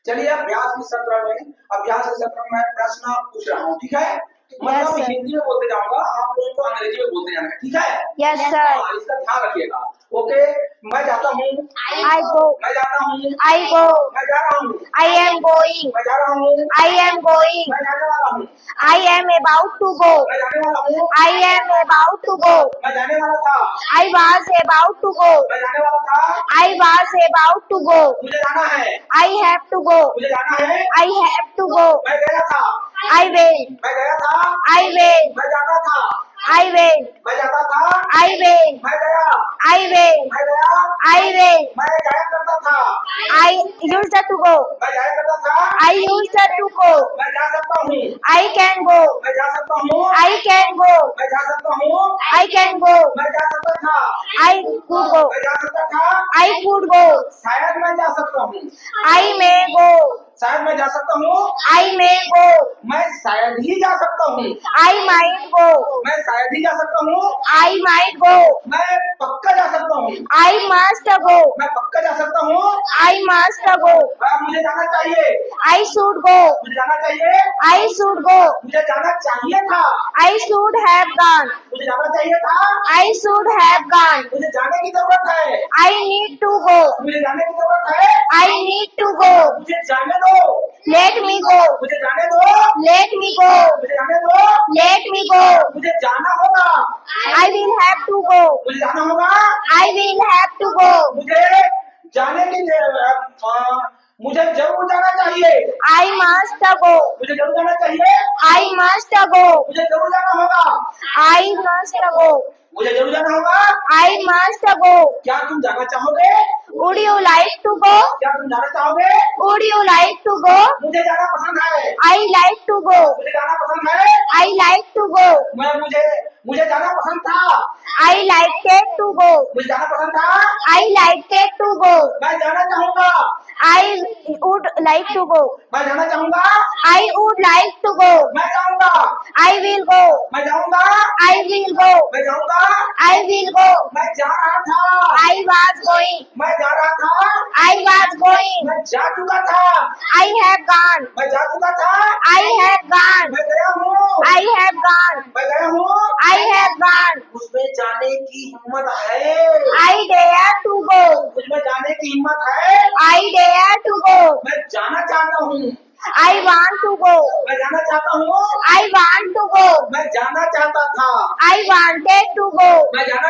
चलिए अभ्यास के सत्र में प्रश्न पूछ रहा हूँ, ठीक है? मतलब हिंदी में बोलते जाऊंगा, आप लोगों को अंग्रेजी में बोलते जाना है, ठीक है? Yes sir. इसका ध्यान रखिएगा। ओके, मैं जाता हूँ, I go, मैं जा रहा हूँ, I go, मैं जा रहा हूँ, I am going, मैं जा रहा हूँ, I am going, मैं जाने वाला हूँ, I am about to go, मैं जाने वाला हूँ, I am about to go, मैं जाने वाला था, I was about to go, मैं जाने वाला था, I was about to go, मुझे जाना है, I have to go, मुझे जाना है, I have to go, मैं गया था, I will, मैं गया था, I will, मैं जाता था, I will, मैं जाता था, I will, मैं गया, I will, मैं गया, I will, मैं जाया करता था, I used to go, मैं जाया करता था, I used to go, मैं जा सकता हूँ, I can go, मैं जा सकता हूँ, I can go, मैं जा सकता हूँ, I can go, मैं जा सकता था, I could go, मैं जा सकता था, I could go, शायद मैं जा सकता हूँ, I may go, शायद मैं जा सकता हूँ, I may go, मैं शायद ही जा सकता हूँ, I might go, मैं शायद ही जा सकता हूँ, I might go, मैं पक्का जा सकता हूँ, I must go, मैं पक्का जा सकता हूँ, I must go, मुझे जाना चाहिए, I should go, मुझे जाना चाहिए, I should go, मुझे जाना चाहिए था, I should have gone, मुझे जाना चाहिए था, I should have gone, मुझे जाने की जरूरत है, I need to go, मुझे जाने की जरूरत है, I need to go, मुझे जाने दो, let me go, मुझे जाने दो, let me go, मुझे जाने दो, let me go, मुझे जाना होगा, I will have to go, मुझे जाना होगा, I will have to go, मुझे जाने की मुझे जरूर जाना चाहिए, I must go, मुझे जरूर जाना चाहिए, I must go, मुझे जरूर जाना होगा, I must go, मुझे जरूर जाना होगा, I must go, क्या तुम जाना चाहोगे, would you like to go, क्या तुम जाना चाहोगे, would you like to go, मुझे जाना पसंद है, I like to go, मुझे जाना पसंद है, I like to go, मुझे जाना पसंद था, I liked it to go, मुझे जाना पसंद था, I liked it to go, मैं जाना चाहूंगा, I would like to go, मैं जाना चाहूंगा, I would like to go, मैं जाऊंगा, I will go, मैं जाऊंगा, I will go, मैं जाऊंगा, I will go, मैं जा रहा था, I was going, मैं जा रहा था, I was going, मैं जा चुका था, I have gone, मैं जा चुका था, I have gone, मैं गया हूँ, I have gone, मैं गया हूँ, I have gone, उसमें जाने की हिम्मत है, I dare to go, उसमें जाने की हिम्मत है, I dare to go, मैं जाना चाहता हूँ, I want to go, मैं जाना चाहता हूँ, I want to go, मैं जाना चाहता था, I wanted to go, मैं जाना